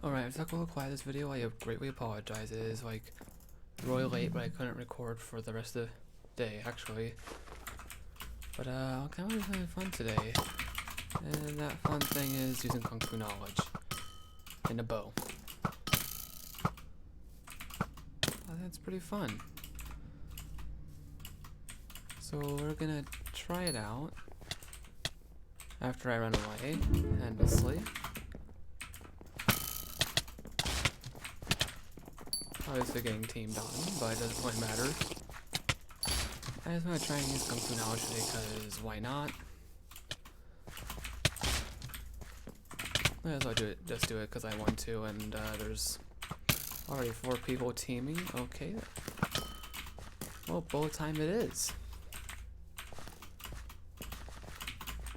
Alright, it's not gonna quiet this video. I greatly apologize. It is like really late, but I couldn't record for the rest of the day actually. But I'm kind of having fun today. And that fun thing is using Kung Fu knowledge. And a bow. That's pretty fun. So we're gonna try it out after I run away, endlessly. Obviously getting teamed on, but it doesn't really matter. I just want to try and use Kung Fu knowledge today because why not? Might as well just do it because I want to, and there's already 4 people teaming. Okay. Well, bullet time it is.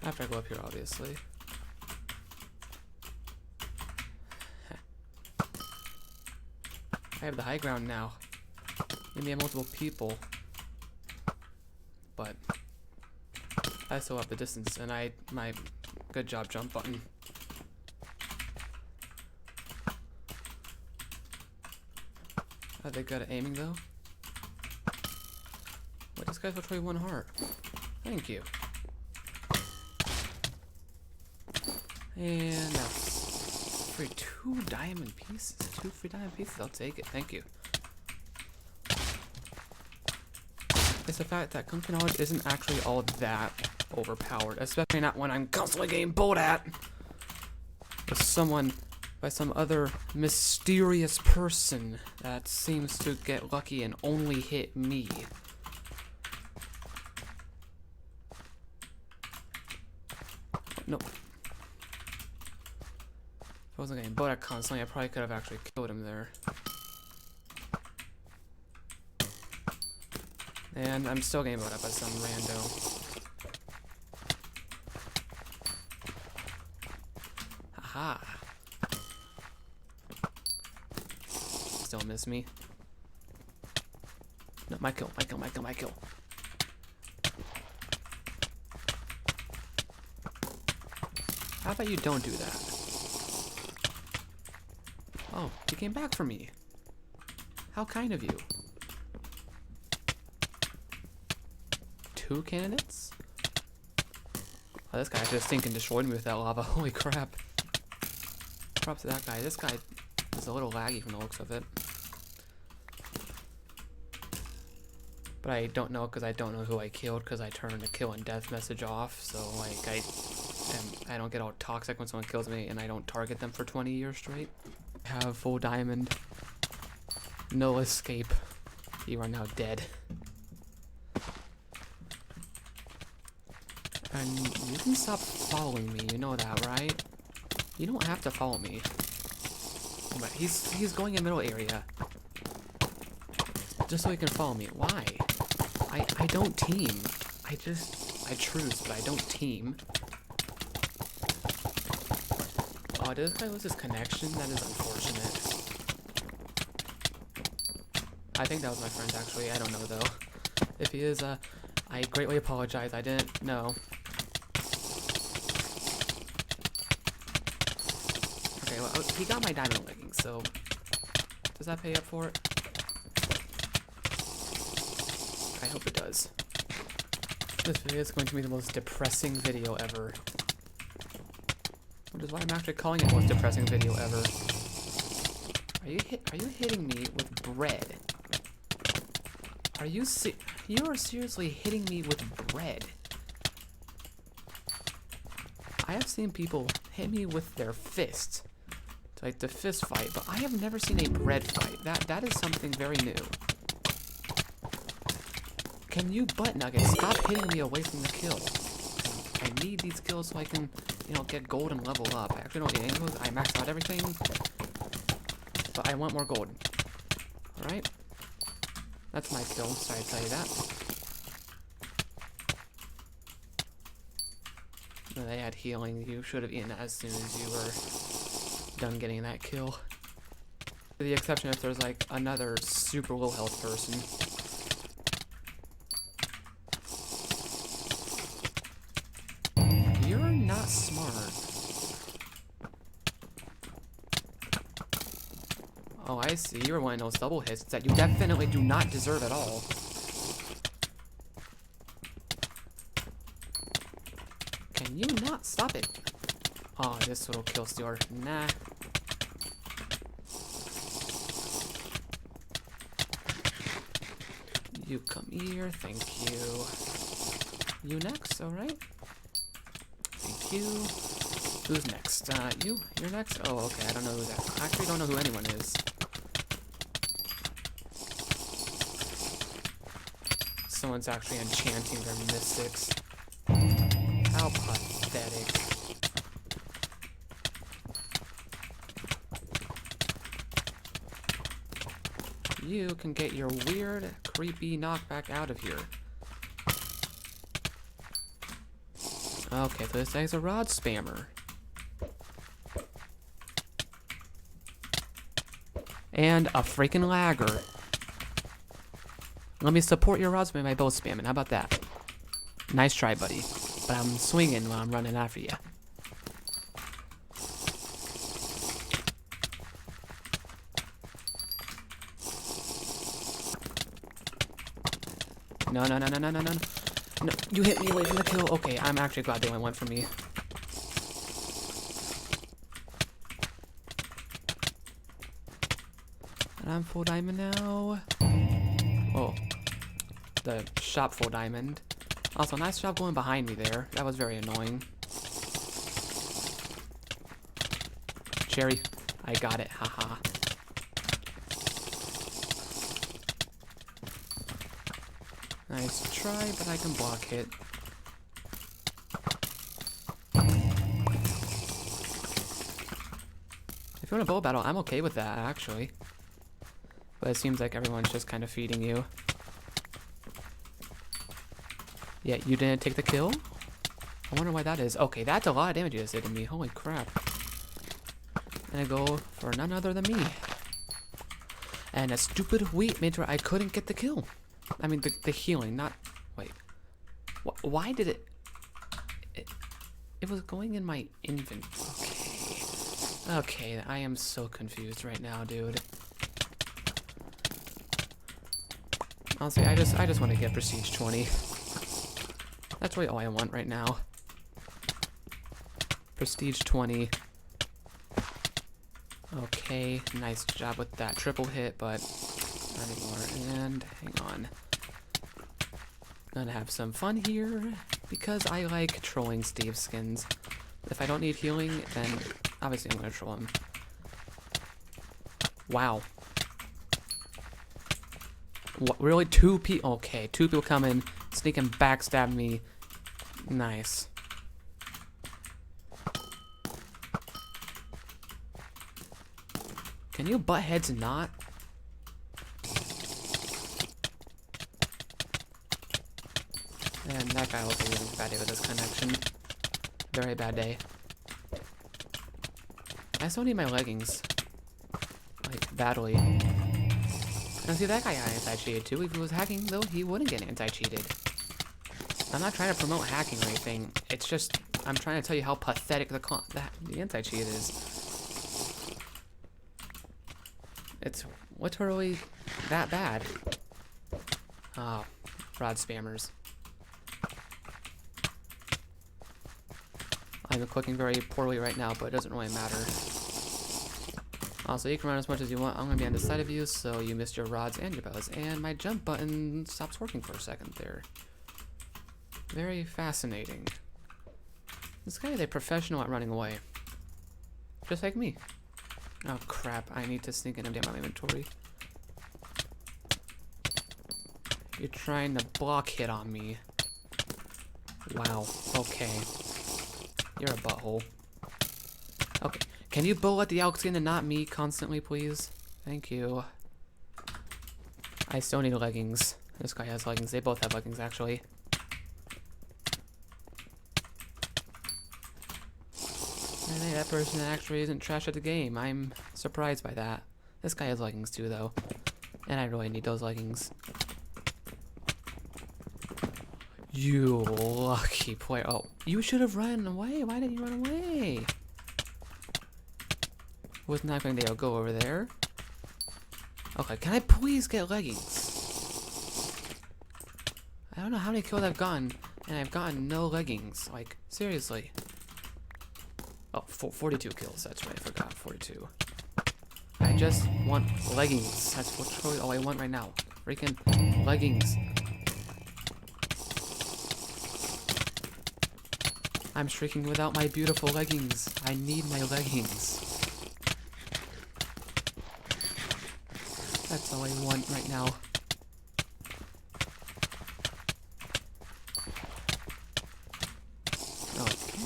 After I go up here, obviously. I have the high ground now. Maybe I have multiple people. But I still have the distance, and my good job jump button. Are they good at aiming though? Wait, this guy's literally 1 heart. Thank you. And that's free 2 diamond pieces. 2 free diamond pieces. I'll take it. Thank you. It's the fact that Kung Fu knowledge isn't actually all that overpowered, especially not when I'm constantly getting bowled at by some other mysterious person that seems to get lucky and only hit me. Nope. If I wasn't getting bowled at constantly, I probably could have actually killed him there. And I'm still getting bowled at by some rando. Haha. Still miss me. No, my kill. How about you don't do that? Oh, you came back for me. How kind of you. 2 candidates? Oh, this guy just stinking destroyed me with that lava. Holy crap. Props to that guy. This guy is a little laggy from the looks of it. But I don't know because I don't know who I killed because I turned the kill and death message off. So like I don't get all toxic when someone kills me and I don't target them for 20 years straight. I have full diamond. No escape. You are now dead. And you can stop following me, you know that, right? You don't have to follow me. But he's going in middle area. Just so he can follow me. Why? I don't team. I truce, but I don't team. Oh, did this guy lose his connection? That is unfortunate. I think that was my friend, actually. I don't know, though. If he is, I greatly apologize. I didn't know. Okay, well, he got my diamond leggings, so does that pay up for it? I hope it does. This video is going to be the most depressing video ever. Which is why I'm actually calling it the most depressing video ever. Are you hitting me with bread? You are seriously hitting me with bread. I have seen people hit me with their fists, like the fist fight, but I have never seen a bread fight. That is something very new. Can you butt nuggets stop hitting me away from the kill? I need these kills so I can, get gold and level up. I actually don't get any of those. I maxed out everything, but I want more gold. All right. That's my kill, sorry to tell you that. They had healing. You should have eaten as soon as you were done getting that kill. With the exception if there's like another super low health person. You're not smart. Oh, I see. You're one of those double hits that you definitely do not deserve at all. Can you not stop it? Oh, this little kill stealer. Nah. You come here. Thank you. You next, alright? Thank you. Who's next? You? You're next? Oh, okay. I don't know who that. I actually don't know who anyone is. Someone's actually enchanting their mystics. How pathetic. You can get your weird, creepy knockback out of here. Okay, so this guy's a rod spammer. And a freaking lagger. Let me support your rod spam by both spamming. How about that? Nice try, buddy. But I'm swinging while I'm running after you. No, no, no, no, no, no, no. No, you hit me away from the kill. Okay, I'm actually glad they went for me. And I'm full diamond now. Oh, the shop full diamond. Also, nice job going behind me there. That was very annoying. Cherry, I got it. Haha. Nice try, but I can block it. If you want a bow battle, I'm okay with that, actually. But it seems like everyone's just kind of feeding you. Yeah, you didn't take the kill? I wonder why that is. Okay, that's a lot of damage you just did to me. Holy crap. And I go for none other than me. And a stupid wheat made sure I couldn't get the kill. I mean, the healing, not... Wait. Why did it... It was going in my inventory. Okay. Okay, I am so confused right now, dude. Honestly, I just want to get Prestige 20. That's really all I want right now. Prestige 20. Okay, nice job with that triple hit, but not anymore. And hang on. Gonna have some fun here because I like trolling Steve's skins. If I don't need healing, then obviously I'm gonna troll him. Wow. What, really? Two people? Okay, two people come in, sneak and backstab me. Nice. Can you butt heads not? And that guy was a really bad day with this connection. Very bad day. I still need my leggings. Like, badly. Now see, that guy got anti-cheated too. If he was hacking, though, he wouldn't get anti-cheated. I'm not trying to promote hacking or anything. It's just, I'm trying to tell you how pathetic the anti-cheat is. It's literally that bad. Oh, rod spammers. I'm clicking very poorly right now, but it doesn't really matter. Also, you can run as much as you want. I'm going to be on the side of you, so you missed your rods and your bows. And my jump button stops working for a second there. Very fascinating. This guy is a professional at running away. Just like me. Oh crap, I need to sneak in and empty my inventory. You're trying to block hit on me. Wow, okay. You're a butthole. Okay, can you bullet the Elk skin and not me constantly, please? Thank you. I still need leggings. This guy has leggings. They both have leggings, actually. And hey, that person actually isn't trash at the game. I'm surprised by that. This guy has leggings too, though. And I really need those leggings. You lucky player. Oh, you should have run away. Why didn't you run away? Was not going to go over there. Okay, can I please get leggings? I don't know how many kills I've gotten, and I've gotten no leggings. Like, seriously. Oh, 42 kills. That's right, I forgot. 42. I just want leggings. That's literally all I want right now. Freaking leggings. I'm shrieking without my beautiful leggings. I need my leggings. That's all I want right now. Okay.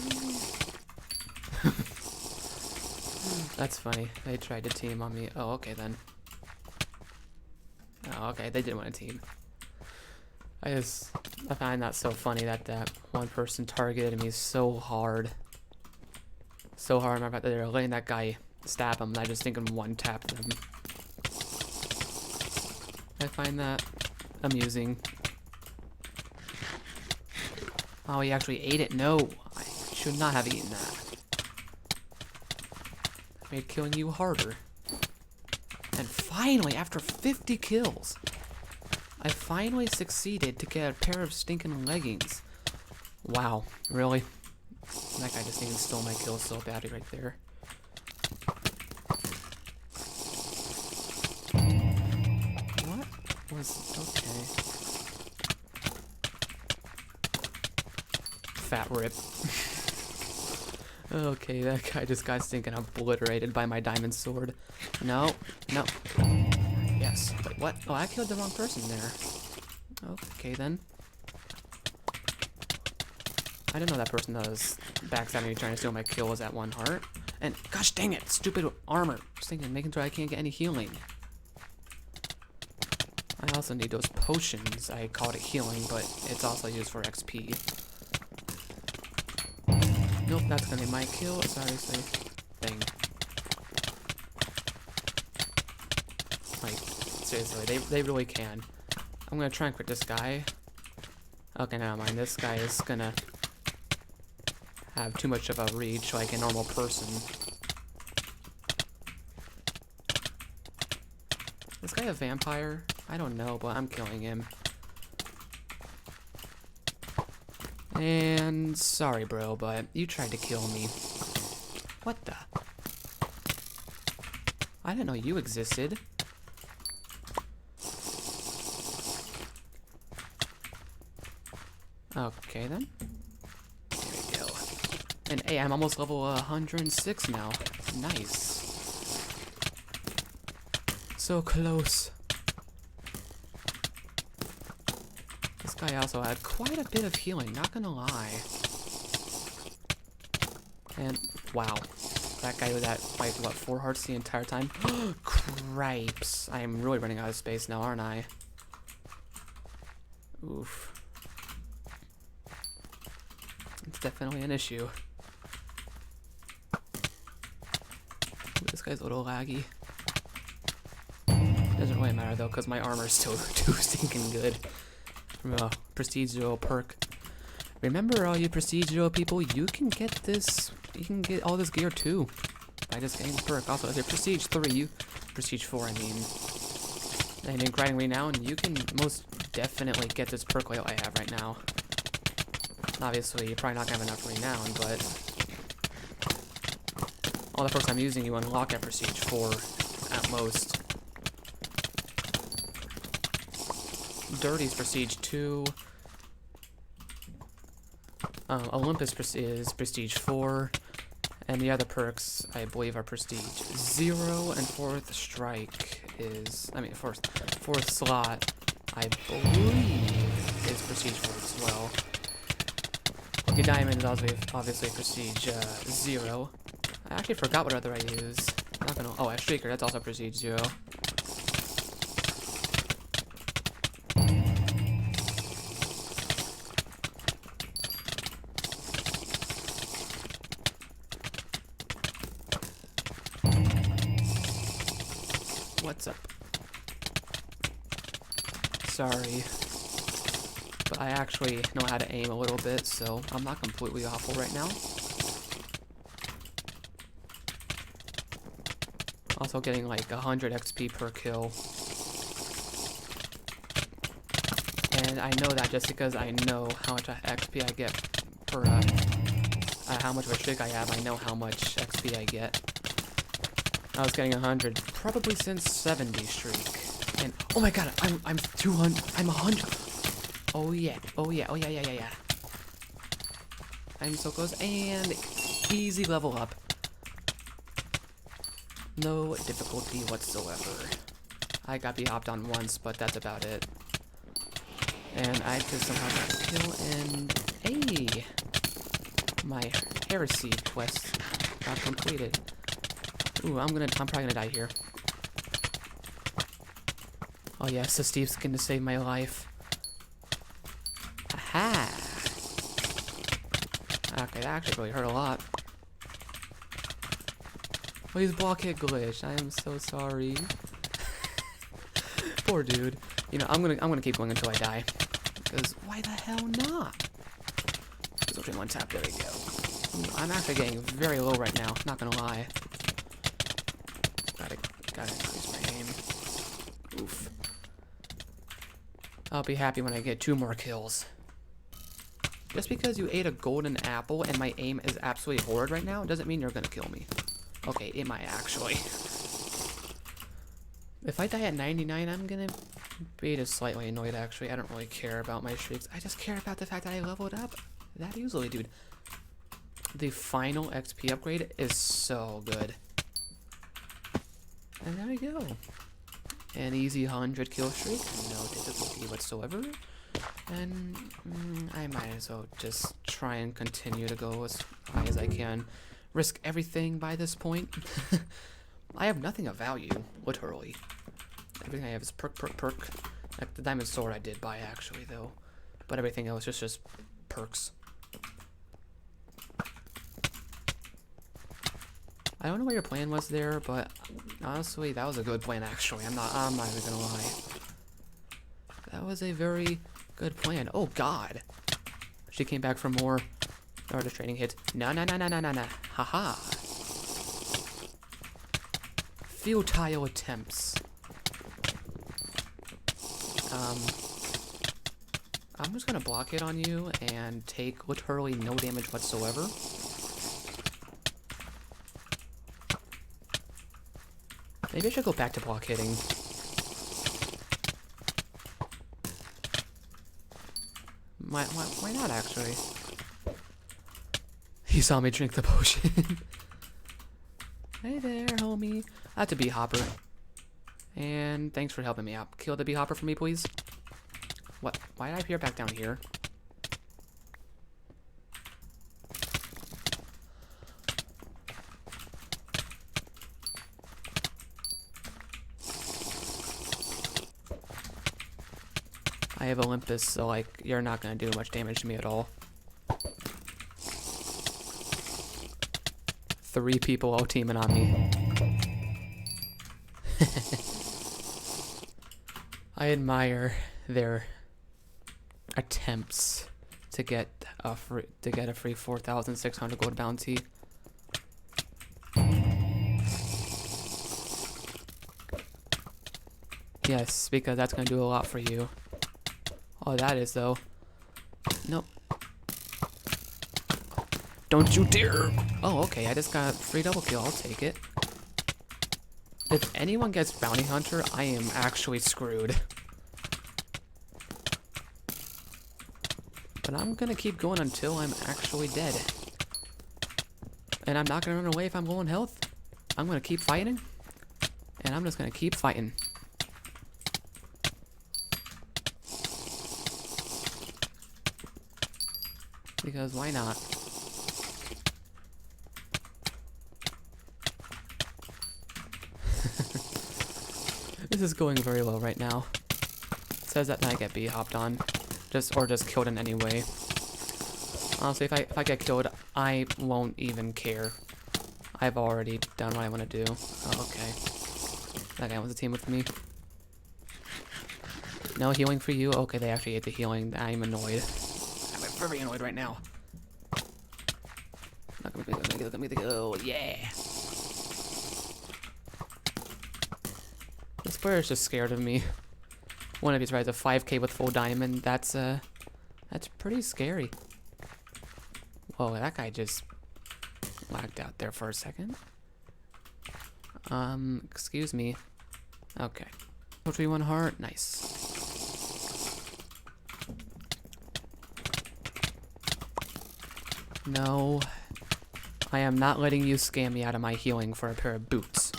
That's funny. They tried to team on me. Oh, okay then. Oh, okay. They didn't want to team. I find that so funny that that one person targeted me so hard. So hard. I remember that they were letting that guy stab him, and I just thinking one tap them. I find that amusing. Oh, he actually ate it. No, I should not have eaten that. That made killing you harder. And finally, after 50 kills, I finally succeeded to get a pair of stinking leggings. Wow, really? That guy just even stole my kills so badly right there. What was... okay. Fat rip. Okay, that guy just got stinking obliterated by my diamond sword. No, no. Yes. Wait, what? Oh, I killed the wrong person there. Okay, then. I didn't know that person that was backstabbing me trying to steal my kill was at 1 heart. And, gosh dang it, stupid armor. Just thinking, making sure I can't get any healing. I also need those potions. I called it healing, but it's also used for XP. Nope, that's gonna be my kill. Seriously. Thing. Like, seriously, they really can. I'm gonna try and quit this guy. Okay, never mind. This guy is gonna have too much of a reach like a normal person. Is this guy a vampire? I don't know, but I'm killing him. And sorry, bro, but you tried to kill me. What the? I didn't know you existed. Okay, then. There we go. And hey, I'm almost level 106 now. Nice. So close. This guy also had quite a bit of healing, not gonna lie. And, wow. That guy was at, like, what, 4 hearts the entire time? Cripes. I am really running out of space now, aren't I? Oof. It's definitely an issue. Ooh, this guy's a little laggy. Doesn't really matter, though, because my armor's still too stinking good. From a Prestige 0 perk. Remember, all you Prestige 0 people, you can get this, you can get all this gear too by just getting the perk. Also, if you're Prestige 3, Prestige 4, I mean, and in grinding renown, you can most definitely get this perk like I have right now. Obviously, you're probably not gonna have enough renown, but all the perks I'm using, you unlock at Prestige 4 at most. Dirty's Prestige 2. Olympus is Prestige 4. And the other perks, I believe, are Prestige 0. And 4th Strike is... fourth slot, I believe, is Prestige 4 as well. Lucky Diamond is obviously Prestige 0. I actually forgot what other I use. I'm not gonna... oh, a Shrieker, that's also Prestige 0. What's up? Sorry, but I actually know how to aim a little bit, so I'm not completely awful right now. Also getting like 100 XP per kill. And I know that just because I know how much XP I get per, how much of a streak I have, I know how much XP I get. I was getting 100 probably since 70 streak. And, oh my god, I'm 200, I'm 100. Oh yeah, oh yeah, oh yeah, yeah, yeah, yeah. I'm so close, and easy level up. No difficulty whatsoever. I got hopped on once, but that's about it. And I just somehow got a kill, and hey, my heresy quest got completed. Ooh, I'm probably gonna die here. Oh yes, the Steve's gonna save my life. Aha! Okay, that actually really hurt a lot. Please block hit glitch. I am so sorry. Poor dude. You know, I'm gonna keep going until I die. Because why the hell not? Just one tap. There we go. Ooh, I'm actually getting very low right now. Not gonna lie. Gotta increase my aim. Oof. I'll be happy when I get 2 more kills. Just because you ate a golden apple and my aim is absolutely horrid right now doesn't mean you're gonna kill me. Okay, it might actually. If I die at 99, I'm gonna be just slightly annoyed actually. I don't really care about my streaks. I just care about the fact that I leveled up that easily, dude. The final XP upgrade is so good. And there we go. An easy 100 kill streak, no difficulty whatsoever. And I might as well just try and continue to go as high as I can. Risk everything by this point. I have nothing of value, literally. Everything I have is perk, perk, perk. Like the diamond sword I did buy actually though. But everything else is just perks. I don't know what your plan was there, but honestly, that was a good plan actually. I'm not even gonna lie. That was a very good plan. Oh god. She came back for more. Or just trading hits. No. Haha. Futile attempts. I'm just gonna block it on you and take literally no damage whatsoever. Maybe I should go back to block hitting. Why not, actually? He saw me drink the potion. Hey there, homie. That's a bee hopper. And thanks for helping me out. Kill the bee hopper for me, please. What? Why did I appear back down here? I have Olympus, so like you're not gonna do much damage to me at all. 3 people all teaming on me. I admire their attempts to get a free 4,600 gold bounty. Yes, because that's gonna do a lot for you. Oh, that is though. Nope. Don't you dare! Oh, okay, I just got a free double kill. I'll take it. If anyone gets bounty hunter, I am actually screwed. But I'm gonna keep going until I'm actually dead. And I'm not gonna run away if I'm low on health. I'm gonna keep fighting. And I'm just gonna keep fighting. Because why not? This is going very low right now. It says that I get hopped on. Or just killed in any way. Honestly, if I get killed, I won't even care. I've already done what I want to do. Oh, okay. That guy wants to team with me. No healing for you? Okay, they actually ate the healing. I'm annoyed. I'm very annoyed right now. Look at me go, yeah! This player is just scared of me. One of these rides a 5K with full diamond. That's pretty scary. Whoa, that guy just lagged out there for a second. Excuse me. Okay. 1 heart. Nice. No. I am not letting you scam me out of my healing for a pair of boots.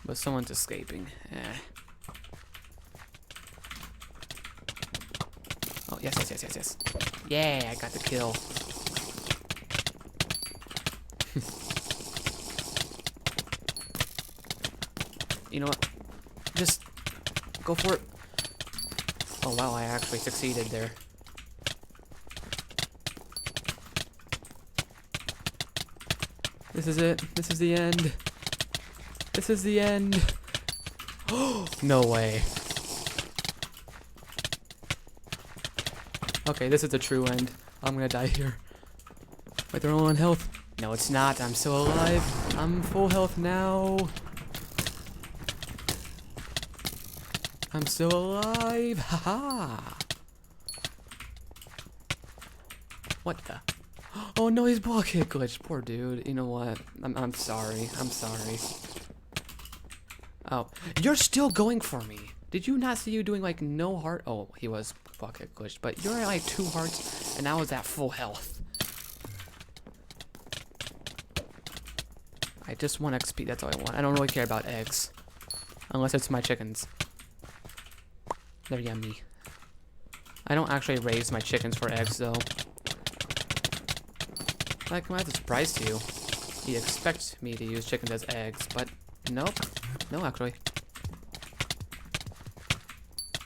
But someone's escaping. Oh, yes. Yeah, I got the kill. You know what? Just go for it. Oh, wow, I actually succeeded there. This is it. This is the end. This is the end. Oh, no way. Okay, this is the true end. I'm gonna die here. Wait, they're all on health. No, it's not. I'm still alive. I'm full health now. I'm still alive. Haha. What the? Oh no, he's block hit glitched. Poor dude. You know what? I'm sorry. I'm sorry. Oh, you're still going for me. Did you not see you doing like no heart? Oh, he was block hit glitched, but you're at like 2 hearts, and I was at full health. I just want XP. That's all I want. I don't really care about eggs, unless it's my chickens. They're yummy. I don't actually raise my chickens for eggs though. Like, I'm a surprise to you. You expect me to use chickens as eggs, but nope. No, actually.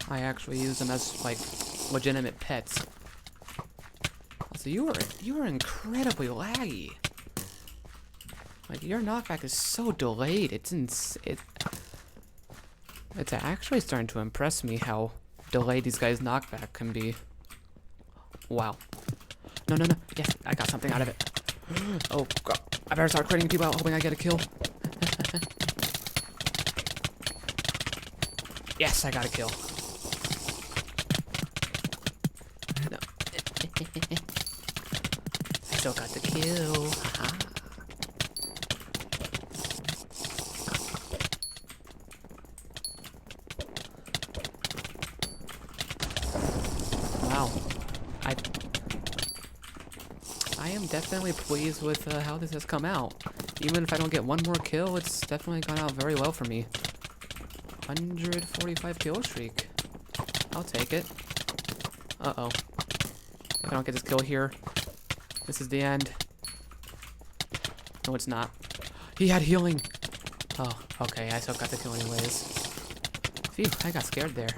I actually use them as, like, legitimate pets. So you are incredibly laggy. Like, your knockback is so delayed. It's actually starting to impress me how delayed these guys' knockback can be. Wow. No. Yes, I got something out of it. Oh, God. I better start critting people out, hoping I get a kill. Yes, I got a kill. No. I still got the kill. Haha. Wow. I am definitely pleased with how this has come out. Even if I don't get one more kill, it's definitely gone out very well for me. 145 kill streak. I'll take it. Uh-oh. If I don't get this kill here, this is the end. No, it's not. He had healing. Oh, okay. I still got the kill anyways. Phew, I got scared there.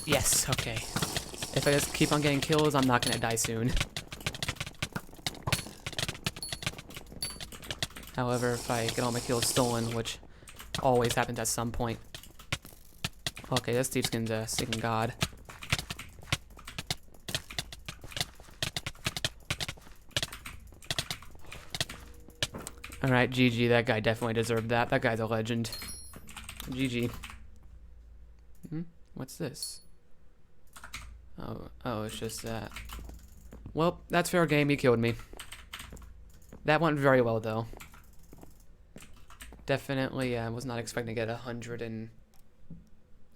Yes, okay. If I just keep on getting kills, I'm not gonna die soon. However, if I get all my kills stolen, which always happens at some point. Okay, this Thiefskin's a singing god. Alright, GG, that guy definitely deserved that. That guy's a legend. GG. What's this? Oh, it's just that. Well, that's fair game. He killed me. That went very well, though. Definitely, I was not expecting to get 100 and...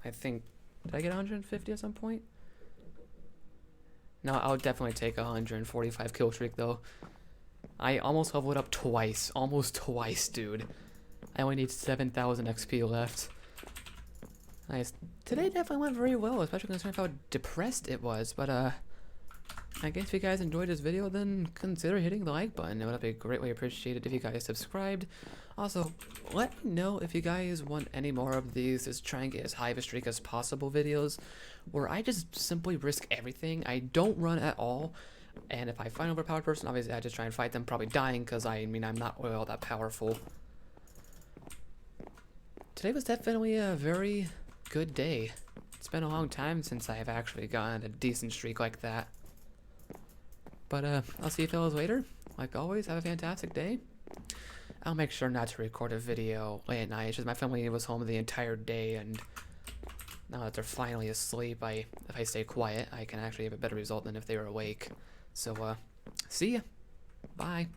I think... Did I get 150 at some point? No, I'll definitely take a 145 kill streak, though. I almost leveled up twice. Almost twice, dude. I only need 7,000 XP left. Nice. Today definitely went very well, especially considering how depressed it was. But, I guess if you guys enjoyed this video, then consider hitting the like button. It would be greatly appreciated if you guys subscribed. Also, let me know if you guys want any more of these, just try and get as high of a streak as possible videos, where I just simply risk everything. I don't run at all, and if I find an overpowered person, obviously I just try and fight them, probably dying, because I mean, I'm not really all that powerful. Today was definitely a very good day. It's been a long time since I've actually gotten a decent streak like that. But I'll see you fellas later. Like always, have a fantastic day. I'll make sure not to record a video late at night. It's just my family was home the entire day, and now that they're finally asleep, if I stay quiet, I can actually have a better result than if they were awake. So, see ya. Bye.